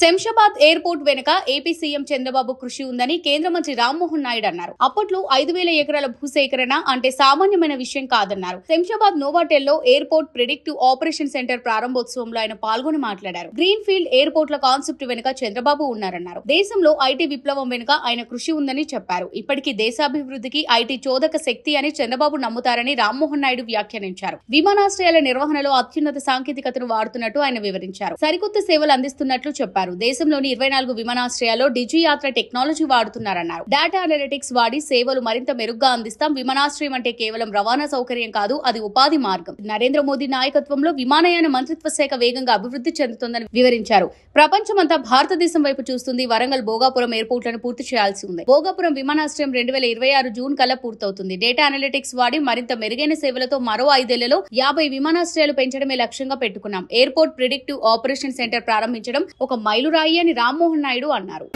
Shamshabad airport వెనుక AP CM Chandrababu కృషి ఉందని కేంద్ర మంత్రి రామ్మోహన్ నాయుడు అన్నారు. అప్పట్లో 5,000 ఎకరాల భూసేకరణ అంటే సామాన్యమైన విషయం కాదన్నారు. శంషాబాద్ నోవాటెల్లో ఎయిర్పోర్ట్ ప్రిడిక్టివ్ ఆపరేషన్ సెంటర్ ప్రారంభోత్సవంలో ఆయన పాల్గొని మాట్లాడారు. గ్రీన్ ఫీల్డ్ ఎయిర్పోర్ట్ల కాన్సెప్ట్ వెనుక చంద్రబాబు ఉన్నారన్నారు. దేశంలో ఐటీ విప్లవం వెనుక ఆయన కృషి ఉందని చెప్పారు. ఇప్పటికీ దేశాభివృద్ధికి ఐటీ చోదక శక్తి అని చంద్రబాబు నమ్ముతారని రామ్మోహన్ నాయుడు వ్యాఖ్యానించారు. విమానాశ్రయాల నిర్వహణలో అత్యున్నత సాంకేతికతను వాడుతున్నట్టు ఆయన వివరించారు. సరికొత్త సేవలు అందిస్తున్నట్లు చెప్పారు. దేశంలోని 24 విమానాశ్రయాల్లో డిజి యాత్ర టెక్నాలజీ వాడుతున్నారన్నారు. డేటా అనలిటిక్స్ వాడి సేవలు మరింత మెరుగ్గా అందిస్తాం. విమానాశ్రయం అంటే కేవలం రవాణా సౌకర్యం కాదు, అది ఉపాధి మార్గం. నరేంద్ర మోదీ నాయకత్వంలో విమానయాన మంత్రిత్వ శాఖ వేగంగా అభివృద్ధి చెందుతోందని వివరించారు. ప్రపంచమంతా భారతదేశం వైపు చూస్తుంది. వరంగల్ భోగాపురం ఎయిర్పోర్ట్లను పూర్తి చేయాల్సి ఉంది. భోగాపురం విమానాశ్రయం 2026 జూన్ కల్లా పూర్తవుతుంది. డేటా అనలిటిక్స్ వాడి మరింత మెరుగైన సేవలతో మరో 5 ఏళ్లలో 50 విమానాశ్రయాలు పెంచడమే లక్ష్యంగా పెట్టుకున్నాం. ఎయిర్పోర్ట్ ప్రిడిక్టివ్ ఆపరేషన్ సెంటర్ ప్రారంభించడం ఒక మైలురాయి అని రామ్మోహన్ నాయుడు అన్నారు.